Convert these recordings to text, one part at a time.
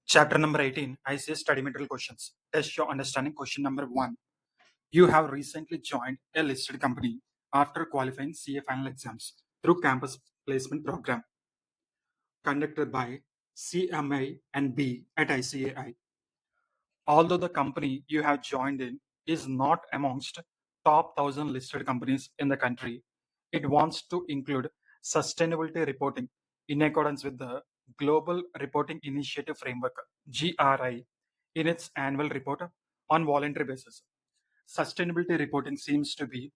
Chapter number 18, ICAI study material questions. Test your understanding. Question number 1. You have recently joined a listed company after qualifying CA final exams through campus placement program conducted by CMA and B at ICAI. Although the company you have joined in is not amongst top 1000 listed companies in the country, it wants to include sustainability reporting in accordance with the Global Reporting Initiative Framework (GRI) in its annual report on voluntary basis. Sustainability reporting seems to be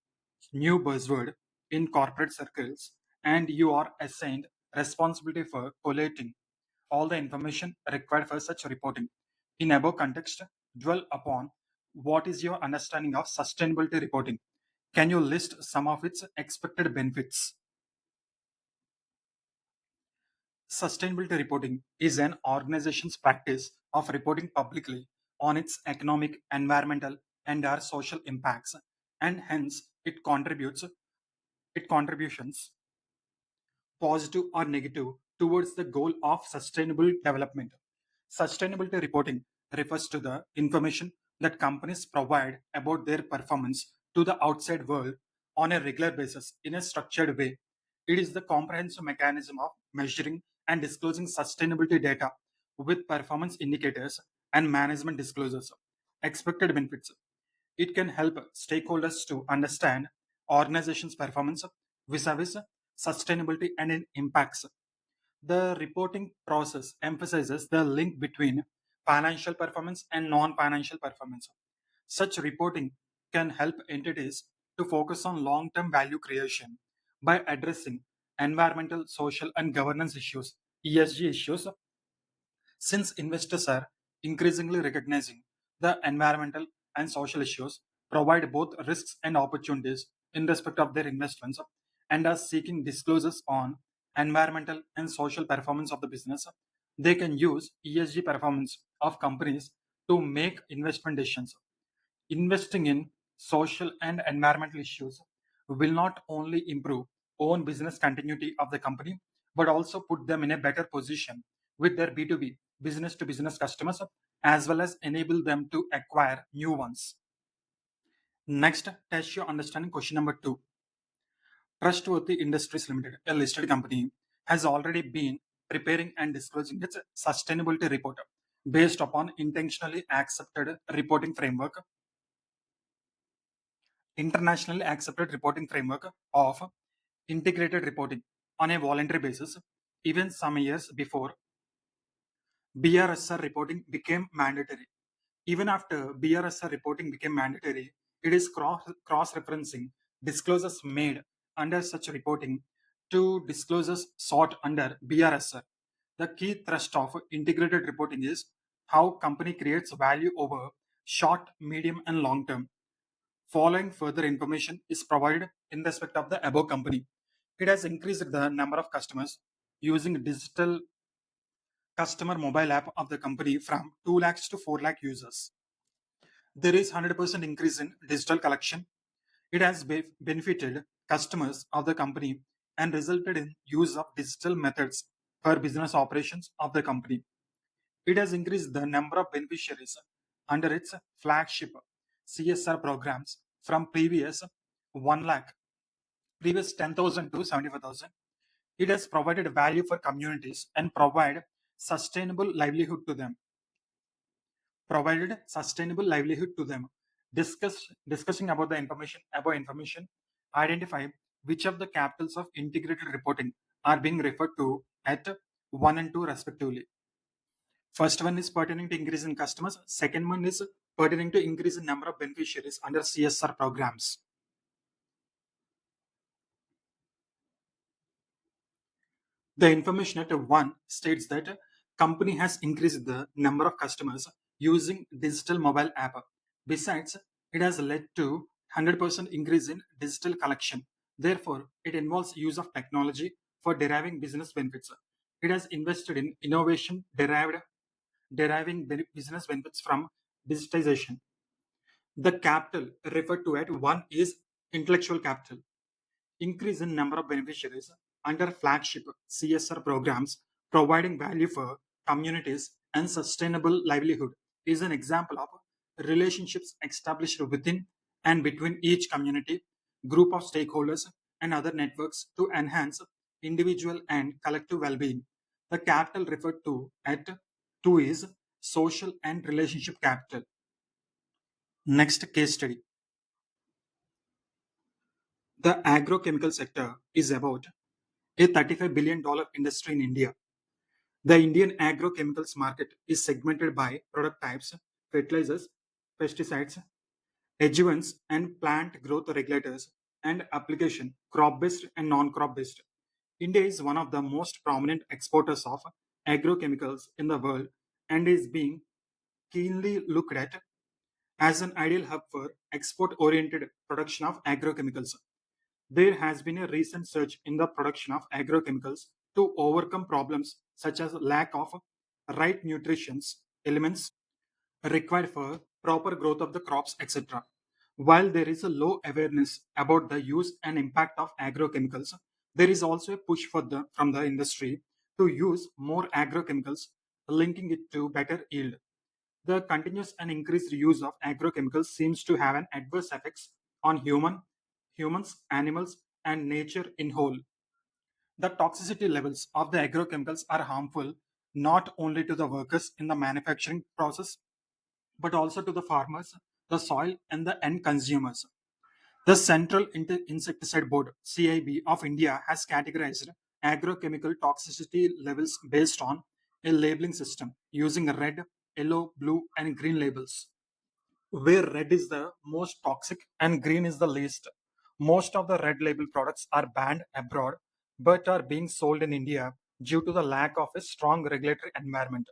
new buzzword in corporate circles, and you are assigned responsibility for collating all the information required for such reporting. In above context, dwell upon what is your understanding of sustainability reporting. Can you list some of its expected benefits? Sustainability reporting is an organization's practice of reporting publicly on its economic, environmental, and or social impacts, and hence it contributions positive or negative towards the goal of sustainable development. Sustainability reporting refers to the information that companies provide about their performance to the outside world on a regular basis in a structured way. It is the comprehensive mechanism of measuring and disclosing sustainability data with performance indicators and management disclosures. Expected benefits. It can help stakeholders to understand organizations' performance vis-a-vis sustainability and its impacts. The reporting process emphasizes the link between financial performance and non-financial performance. Such reporting can help entities to focus on long-term value creation by addressing environmental, social, and governance issues, ESG issues, since investors are increasingly recognizing the environmental and social issues provide both risks and opportunities in respect of their investments and are seeking disclosures on environmental and social performance of the business, they can use ESG performance of companies to make investment decisions. Investing in social and environmental issues will not only improve own business continuity of the company, but also put them in a better position with their B2B, business to business customers, as well as enable them to acquire new ones. Next, test your understanding. Question number 2. Trustworthy Industries Limited, a listed company, has already been preparing and disclosing its sustainability report based upon intentionally accepted reporting framework, internationally accepted reporting framework of integrated reporting on a voluntary basis, even some years before BRSR reporting became mandatory. Even after BRSR reporting became mandatory, it is cross referencing disclosures made under such reporting to disclosures sought under BRSR. The key thrust of integrated reporting is how company creates value over short, medium, and long term. Following further information is provided in respect of the above company. It has increased the number of customers using digital customer mobile app of the company from 2 lakhs to 4 lakh users. There is 100% increase in digital collection. It has benefited customers of the company and resulted in use of digital methods for business operations of the company. It has increased the number of beneficiaries under its flagship CSR programs from previous 10,000 to 75,000. It has provided value for communities and sustainable livelihood to them. Provided sustainable livelihood to them. Discussing about the information, identify which of the capitals of integrated reporting are being referred to at 1 and 2 respectively. First one is pertaining to increase in customers. Second one is pertaining to increase in number of beneficiaries under CSR programs. The information at 1 states that a company has increased the number of customers using digital mobile app. Besides, it has led to 100% increase in digital collection. Therefore, it involves use of technology for deriving business benefits. It has invested in innovation deriving business benefits from digitization. The capital referred to at 1 is intellectual capital. Increase in number of beneficiaries under flagship CSR programs providing value for communities and sustainable livelihood is an example of relationships established within and between each community, group of stakeholders, and other networks to enhance individual and collective well being. The capital referred to at 2 is social and relationship capital. Next case study. The agrochemical sector is about a $35 billion industry in India. The Indian agrochemicals market is segmented by product types, fertilizers, pesticides, adjuvants, and plant growth regulators, and application crop based and non crop based. India is one of the most prominent exporters of agrochemicals in the world and is being keenly looked at as an ideal hub for export oriented production of agrochemicals. There has been a recent surge in the production of agrochemicals to overcome problems such as lack of right nutrition elements required for proper growth of the crops, etc. While there is a low awareness about the use and impact of agrochemicals, there is also a push from the industry to use more agrochemicals, linking it to better yield. The continuous and increased use of agrochemicals seems to have an adverse effects on humans, animals, and nature in whole. The toxicity levels of the agrochemicals are harmful not only to the workers in the manufacturing process but also to the farmers, the soil, and the end consumers. The Central Insecticide Board (CIB) of India has categorized agrochemical toxicity levels based on a labeling system using red, yellow, blue, and green labels, where red is the most toxic and green is the least. Most of the red label products are banned abroad but are being sold in India due to the lack of a strong regulatory environment.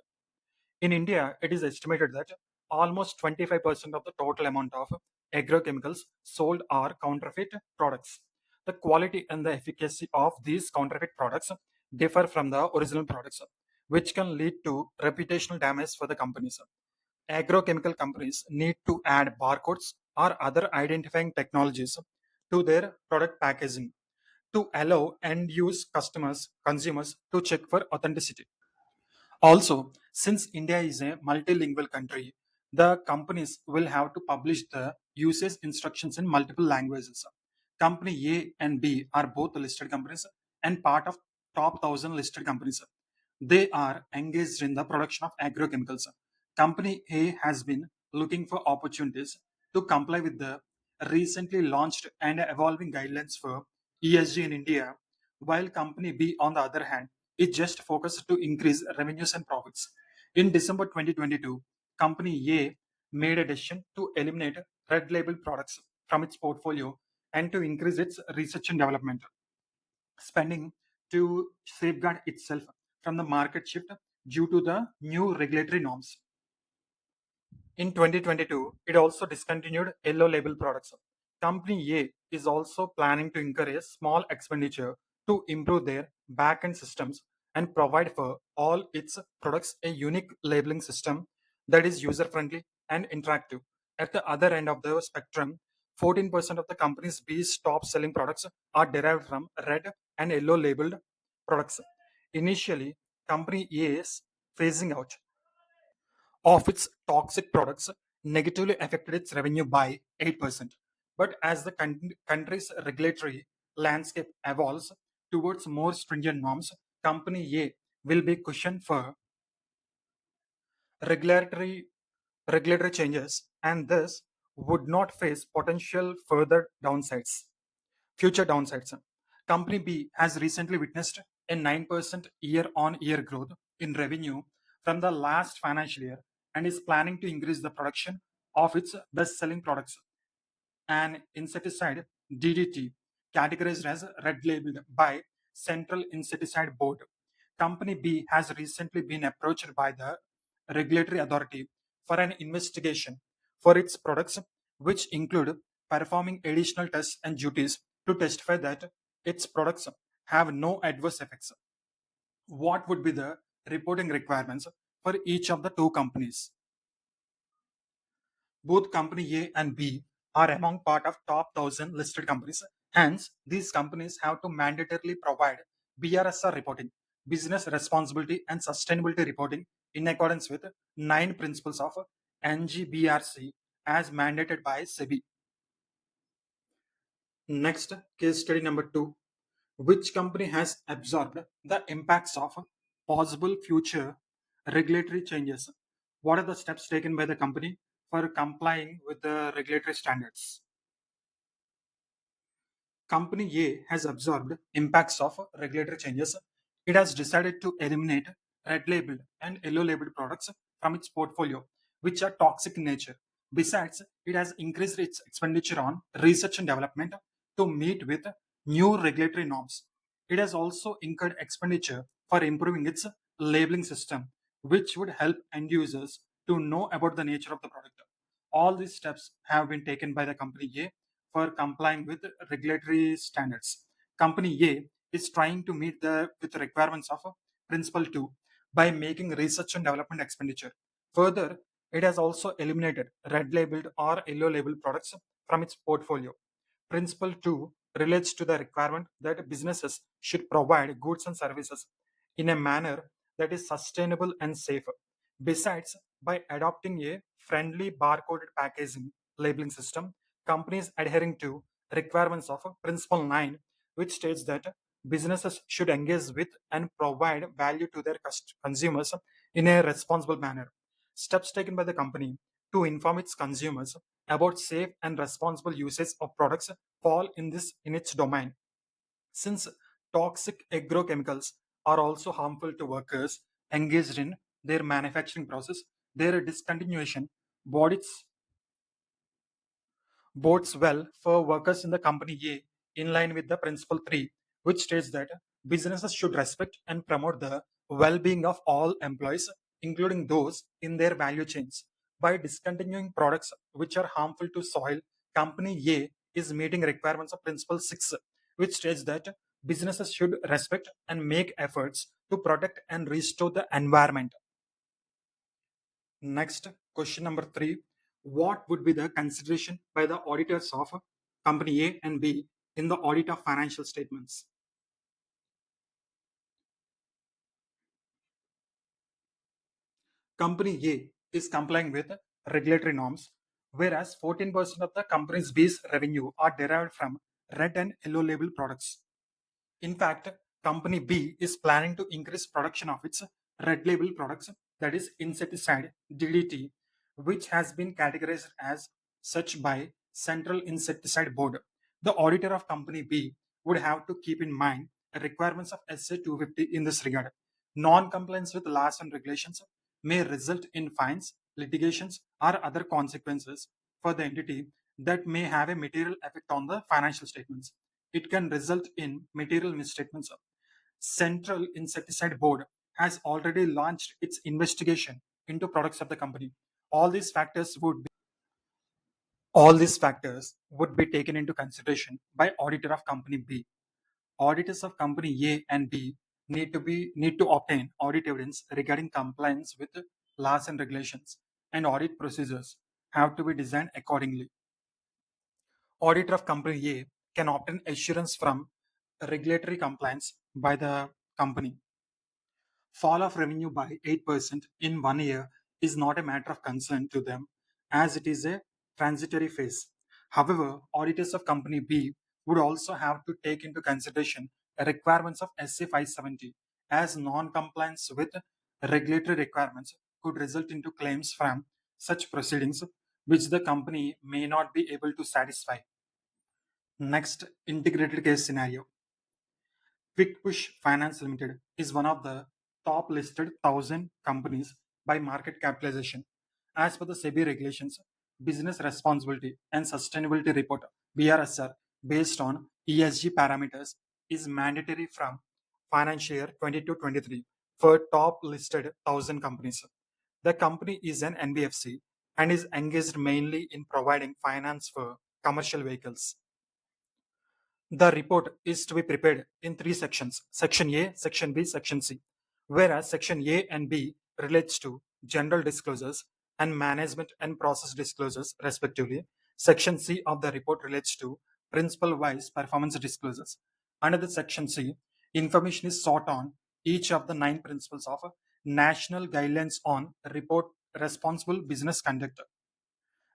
In India, it is estimated that almost 25% of the total amount of agrochemicals sold are counterfeit products. The quality and the efficacy of these counterfeit products differ from the original products, which can lead to reputational damage for the companies. Agrochemical companies need to add barcodes or other identifying technologies to their product packaging to allow end use consumers to check for authenticity. Also, since India is a multilingual country, the companies will have to publish the usage instructions in multiple languages. Company A and B are both listed companies and part of top 1000 listed companies. They are engaged in the production of agrochemicals. Company A has been looking for opportunities to comply with the recently launched and evolving guidelines for ESG in India, while Company B, on the other hand, is just focused to increase revenues and profits. In December 2022, Company A made a decision to eliminate red label products from its portfolio and to increase its research and development spending to safeguard itself from the market shift due to the new regulatory norms. In 2022, it also discontinued yellow label products. Company A is also planning to incur a small expenditure to improve their back-end systems and provide for all its products a unique labeling system that is user-friendly and interactive. At the other end of the spectrum, 14% of the company's B's top selling products are derived from red and yellow labeled products. Initially, Company A is phasing out of its toxic products negatively affected its revenue by 8%. But as the country's regulatory landscape evolves towards more stringent norms, Company A will be cushioned for regulatory regulatory changes and thus would not face potential future downsides. Company B has recently witnessed a 9% year on year growth in revenue from the last financial year and is planning to increase the production of its best selling products. An insecticide DDT categorized as red labeled by Central Insecticide Board. Company B has recently been approached by the regulatory authority for an investigation for its products, which include performing additional tests and duties to testify that its products have no adverse effects. What would be the reporting requirements for each of the two companies? Both company A and B are among part of top 1000 listed companies. Hence, these companies have to mandatorily provide BRSR reporting, business responsibility and sustainability reporting in accordance with 9 principles of NGBRC as mandated by SEBI. Next, case study number 2. Which company has absorbed the impacts of possible future regulatory changes? What are the steps taken by the company for complying with the regulatory standards? Company A has absorbed impacts of regulatory changes. It has decided to eliminate red labeled and yellow labeled products from its portfolio, which are toxic in nature. Besides, it has increased its expenditure on research and development to meet with new regulatory norms. It has also incurred expenditure for improving its labeling system, which would help end users to know about the nature of the product. All these steps have been taken by the company A for complying with regulatory standards. Company A is trying to meet the with the requirements of Principle 2 by making research and development expenditure. Further, it has also eliminated red labeled or yellow labeled products from its portfolio. Principle 2 relates to the requirement that businesses should provide goods and services in a manner that is sustainable and safe. Besides, by adopting a friendly barcoded packaging labeling system, companies adhering to requirements of Principle 9, which states that businesses should engage with and provide value to their consumers in a responsible manner. Steps taken by the company to inform its consumers about safe and responsible usage of products fall in its domain. Since toxic agrochemicals are also harmful to workers engaged in their manufacturing process, their discontinuation bodes well for workers in the company A in line with the principle 3, which states that businesses should respect and promote the well-being of all employees, including those in their value chains. By discontinuing products which are harmful to soil, company A is meeting requirements of principle 6, which states that businesses should respect and make efforts to protect and restore the environment. Next, question number 3. What would be the consideration by the auditors of company A and B in the audit of financial statements? Company A is complying with regulatory norms, whereas 14% of the company's B's revenue are derived from red and yellow label products. In fact, Company B is planning to increase production of its red label products, that is insecticide DDT, which has been categorized as such by Central Insecticide Board. The auditor of Company B would have to keep in mind the requirements of SA 250 in this regard. Non-compliance with laws and regulations may result in fines, litigations, or other consequences for the entity that may have a material effect on the financial statements. It can result in material misstatements. Central Insecticide Board has already launched its investigation into products of the company. All these factors would be all these factors would be taken into consideration by auditor of company B. Auditors of company A and B need to obtain audit evidence regarding compliance with laws and regulations, and audit procedures have to be designed accordingly. Auditor of company A can obtain assurance from regulatory compliance by the company. Fall of revenue by 8% in 1 year is not a matter of concern to them as it is a transitory phase. However, auditors of company B would also have to take into consideration the requirements of SA 570 as non-compliance with regulatory requirements could result into claims from such proceedings which the company may not be able to satisfy. Next, integrated case scenario. Quick Push Finance Limited is one of the top listed 1,000 companies by market capitalization. As per the SEBI regulations, Business Responsibility and Sustainability Report (BRSR) based on ESG parameters is mandatory from financial year 22-23 for top listed 1,000 companies. The company is an NBFC and is engaged mainly in providing finance for commercial vehicles. The report is to be prepared in 3 sections: Section A, Section B, Section C. Whereas Section A and B relates to general disclosures and management and process disclosures, respectively. Section C of the report relates to principle wise performance disclosures. Under the Section C, information is sought on each of the 9 principles of National Guidelines on Report Responsible Business Conduct.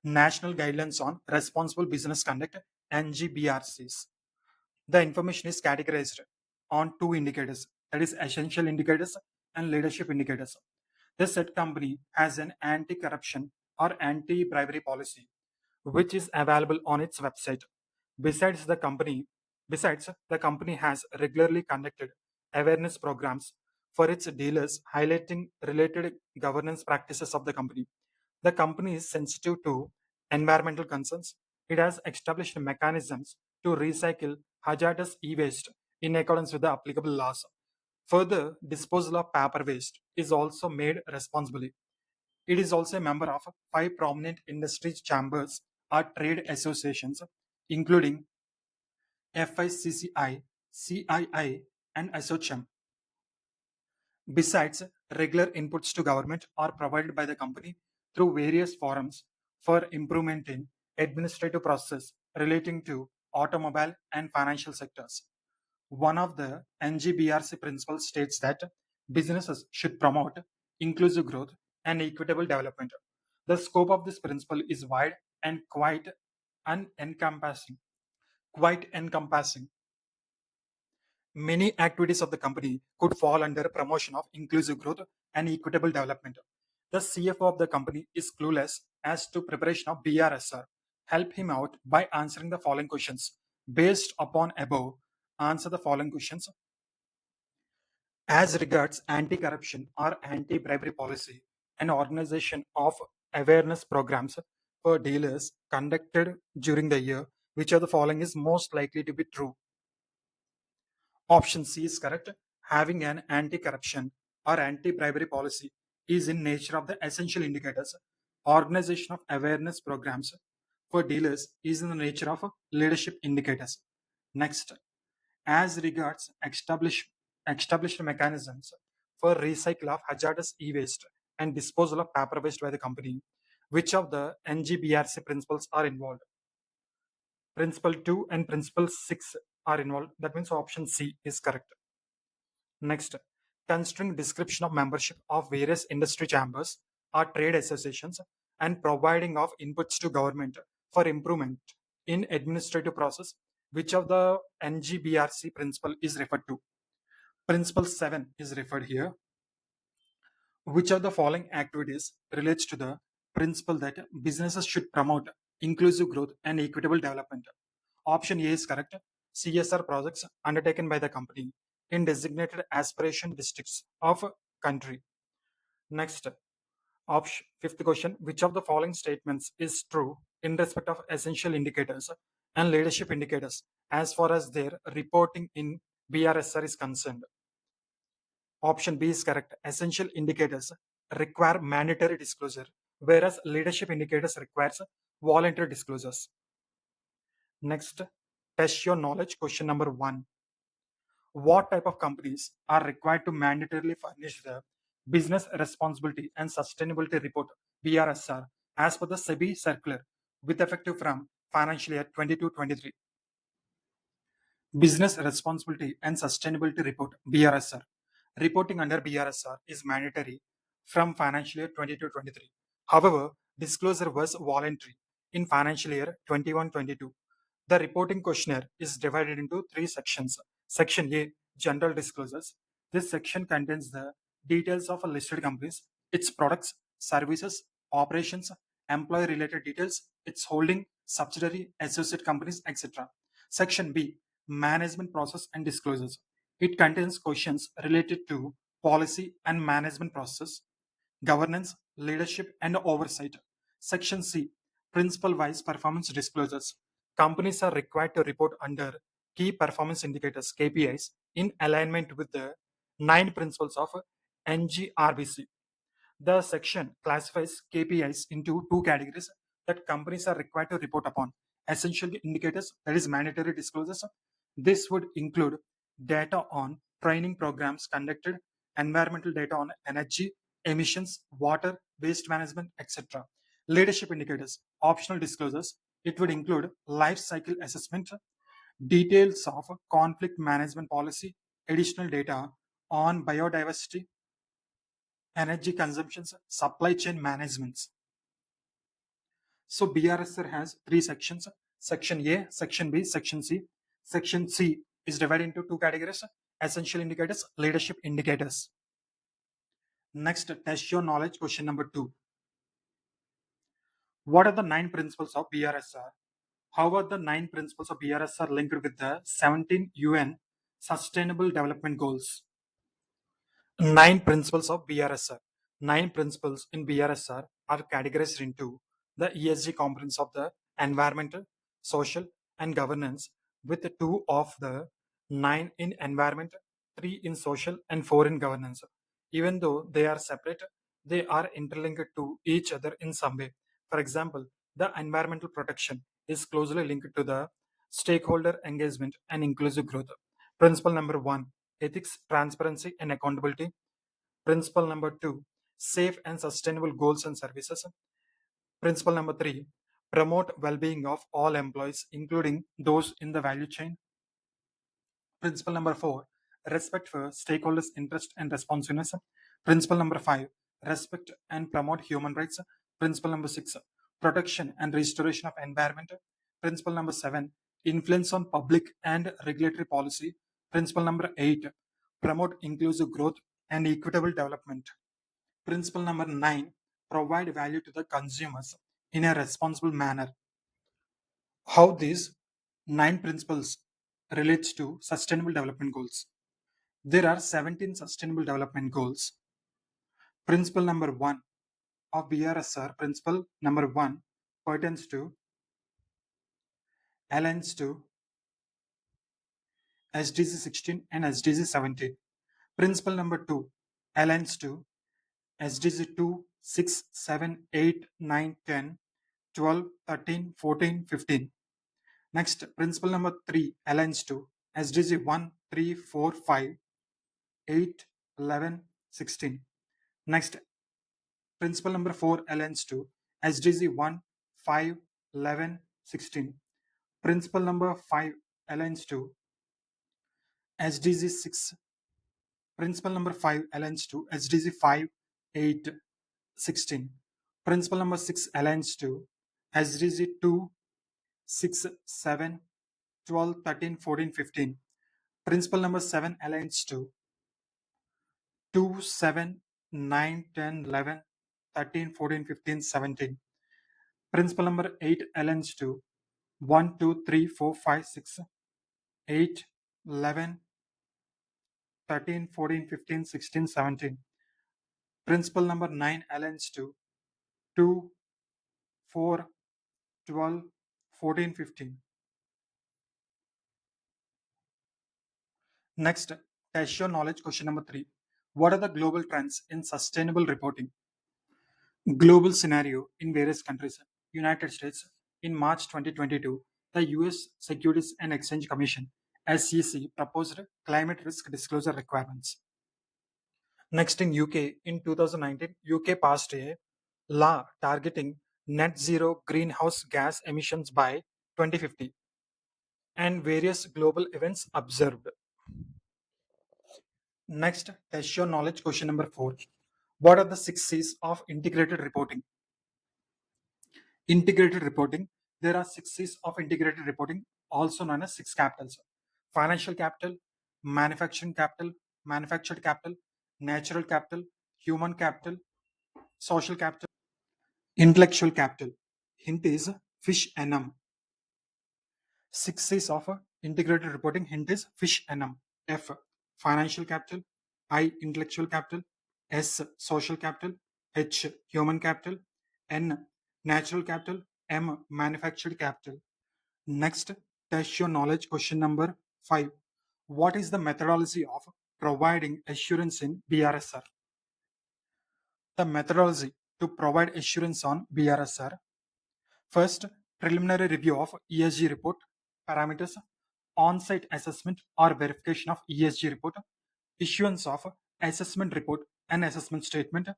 National Guidelines on Responsible Business Conduct, NGBRCs. The information is categorized on two indicators, that is essential indicators and leadership indicators. The said company has an anti-corruption or anti-bribery policy which is available on its website. Besides the company, Besides the company has regularly conducted awareness programs for its dealers highlighting related governance practices of the company. The company is sensitive to environmental concerns. It has established mechanisms to recycle hazardous e-waste in accordance with the applicable laws. Further, disposal of paper waste is also made responsibly. It is also a member of five prominent industry chambers or trade associations, including FICCI, CII, and ASSOCHAM. Besides, regular inputs to government are provided by the company through various forums for improvement in administrative process relating to automobile and financial sectors. One of the NGBRC principles states that businesses should promote inclusive growth and equitable development. The scope of this principle is wide and encompassing. Quite encompassing. Many activities of the company could fall under promotion of inclusive growth and equitable development. The CFO of the company is clueless as to preparation of BRSR. Help him out by answering the following questions. Based upon above, answer the following questions. As regards anti-corruption or anti-bribery policy, an organization of awareness programs for dealers conducted during the year, which of the following is most likely to be true? Option C is correct. Having an anti-corruption or anti-bribery policy is in nature of the essential indicators. Organization of awareness programs for dealers is in the nature of leadership indicators. Next, as regards established mechanisms for recycle of hazardous e-waste and disposal of paper waste by the company, which of the NGBRC principles are involved? Principle 2 and Principle 6 are involved. That means option C is correct. Next, considering description of membership of various industry chambers or trade associations and providing of inputs to government for improvement in administrative process, which of the NGBRC principle is referred to? Principle 7 is referred here. Which of the following activities relates to the principle that businesses should promote inclusive growth and equitable development? Option A is correct. CSR projects undertaken by the company in designated aspiration districts of a country. Next, option fifth question: which of the following statements is true in respect of essential indicators and leadership indicators as far as their reporting in BRSR is concerned? Option B is correct. Essential indicators require mandatory disclosure, whereas leadership indicators requires voluntary disclosures. Next, test your knowledge. Question number 1. What type of companies are required to mandatorily furnish the Business Responsibility and Sustainability Report (BRSR) as per the SEBI circular with effective from financial year 22-23? Business Responsibility and Sustainability Report (BRSR). Reporting under BRSR is mandatory from financial year 22-23. However, disclosure was voluntary in financial year 21-22. The reporting questionnaire is divided into three sections. Section A, General Disclosures. This section contains the details of a listed companies, its products, services, operations, employee related details, its holding, subsidiary, associate companies, etc. Section B, Management Process and Disclosures. It contains questions related to policy and management process, governance, leadership, and oversight. Section C, Principal Wise Performance Disclosures. Companies are required to report under Key Performance Indicators (KPIs) in alignment with the 9 principles of NGRBC. The section classifies KPIs into two categories that companies are required to report upon: essential indicators, that is mandatory disclosures. This would include data on training programs conducted, environmental data on energy, emissions, water, waste management, etc. Leadership indicators, optional disclosures. It would include life cycle assessment, details of conflict management policy, additional data on biodiversity, energy consumptions, supply chain management. So BRSR has three sections: Section A, Section B, Section C. Section C is divided into two categories: essential indicators, leadership indicators. Next, test your knowledge. Question number 2. What are the 9 principles of BRSR? How are the 9 principles of BRSR linked with the 17 UN Sustainable Development Goals? 9 principles of BRSR. 9 principles in BRSR are categorized into the ESG components of the environmental, social, and governance, with two of the 9 in environment, 3 in social, and 4 in governance. Even though they are separate, they are interlinked to each other in some way. For example, the environmental protection is closely linked to the stakeholder engagement and inclusive growth. Principle number 1: ethics, transparency, and accountability. Principle number 2: safe and sustainable goals and services. Principle number 3: promote well-being of all employees, including those in the value chain. Principle number 4: respect for stakeholders' interest and responsiveness. Principle number 5: respect and promote human rights. Principle number 6: protection and restoration of environment. Principle number 7: influence on public and regulatory policy. Principle number 8: promote inclusive growth and equitable development. Principle number 9: provide value to the consumers in a responsible manner. How these 9 principles relates to sustainable development goals? There are 17 sustainable development goals. Principle number 1 of BRSR, principle number 1 pertains to aligns to SDG 16 and SDG 17. Principle number 2 aligns to SDG 2, 6, 7, 8, 9, 10, 12, 13, 14, 15. Next, principle number 3 aligns to SDG 1, 3, 4, 5, 8, 11, 16. Next, principle number 4 aligns to SDG 1, 5, 11, 16. Principle number 5 aligns to SDG 6. Principle number 5 aligns to SDG 5, 8, 16. Principle number 6 aligns to SDG 2, 6, 7, 12, 13, 14, 15. Principle number 7 aligns to 2, 7, 9, 10, 11, 13, 14, 15, 17. Principle number 8 aligns to 1, 2, 3, 4, 5, 6, 8, 11, 13, 14, 15, 16, 17. Principle number 9 aligns to 2, 4, 12, 14, 15. Next, test your knowledge. Question number 3. What are the global trends in sustainable reporting? Global scenario in various countries. United States. In March 2022, the US Securities and Exchange Commission SEC proposed climate risk disclosure requirements. Next, in UK, in 2019, UK passed a law targeting net zero greenhouse gas emissions by 2050, and various global events observed. Next, test your knowledge. Question number 4. What are the 6 C's of integrated reporting? Integrated reporting. There are 6 C's of integrated reporting, also known as 6 capitals: financial capital, manufactured capital, natural capital, human capital, social capital, intellectual capital. Hint is fish enum. 6 C's of integrated reporting. Hint is fish enum. F, financial capital. I, intellectual capital. S, social capital. H, human capital. N, natural capital. M, manufactured capital. Next, test your knowledge. Question number 5. What is the methodology of providing assurance in BRSR? The methodology to provide assurance on BRSR: first, preliminary review of ESG report parameters, on-site assessment or verification of ESG report, issuance of assessment report and assessment statement,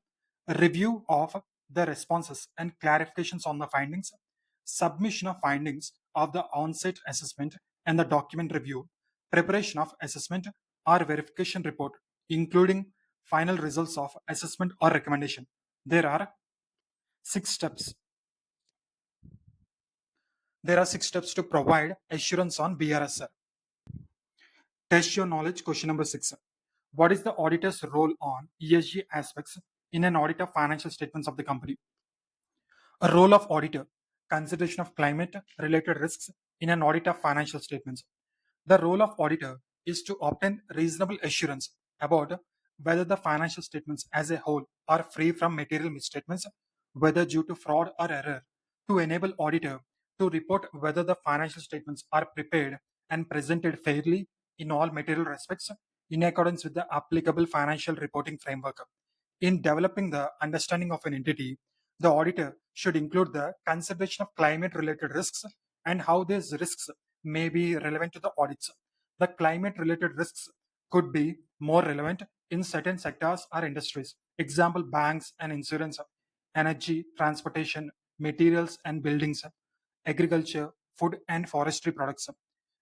review of the responses and clarifications on the findings, submission of findings of the on-site assessment and the document review, preparation of assessment or verification report, including final results of assessment or recommendation. There are six steps. There are six steps to provide assurance on BRSR. Test your knowledge. Question number 6. What is the auditor's role on ESG aspects in an audit of financial statements of the company? A role of auditor: consideration of climate related risks in an audit of financial statements. The role of auditor is to obtain reasonable assurance about whether the financial statements as a whole are free from material misstatements, whether due to fraud or error, to enable auditor to report whether the financial statements are prepared and presented fairly in all material respects in accordance with the applicable financial reporting framework. In developing the understanding of an entity, the auditor should include the consideration of climate related risks and how these risks may be relevant to the audits. The climate related risks could be more relevant in certain sectors or industries. Example: banks and insurance, energy, transportation, materials and buildings, agriculture, food and forestry products.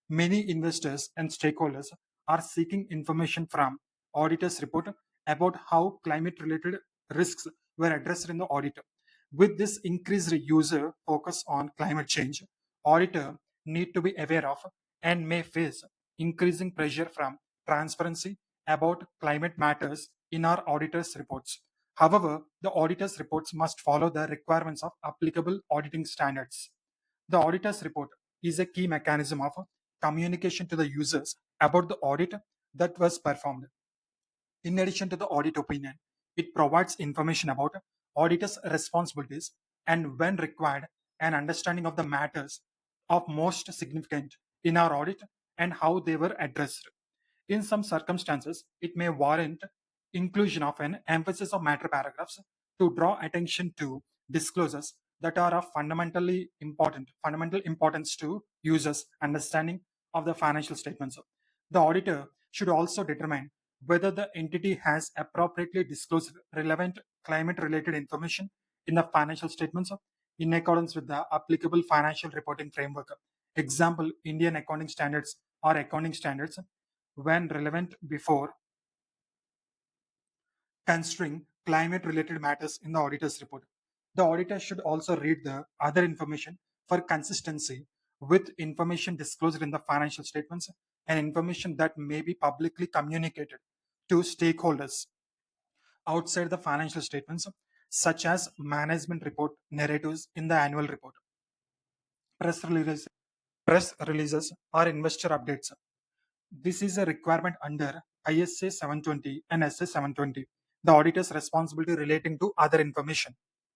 Many investors and stakeholders are seeking information from auditors' report about how climate related risks were addressed in the audit. With this increased user focus on climate change, auditor need to be aware of and may face increasing pressure from transparency about climate matters in our auditors' reports. However, the auditors' reports must follow the requirements of applicable auditing standards. The auditor's report is a key mechanism of communication to the users about the audit that was performed. In addition to the audit opinion, it provides information about auditor's responsibilities and, when required, an understanding of the matters of most significant in our audit and how they were addressed. In some circumstances, it may warrant inclusion of an emphasis of matter paragraphs to draw attention to disclosures that are of fundamental importance to users' understanding of the financial statements. The auditor should also determine whether the entity has appropriately disclosed relevant climate related information in the financial statements in accordance with the applicable financial reporting framework. Example: Indian accounting standards or accounting standards when relevant before considering climate related matters in the auditor's report. The auditor should also read the other information for consistency with information disclosed in the financial statements and information that may be publicly communicated to stakeholders outside the financial statements, such as management report narratives in the annual report, press releases, or investor updates. This is a requirement under ISA 720 and SA 720. The auditor's responsibility relating to other information.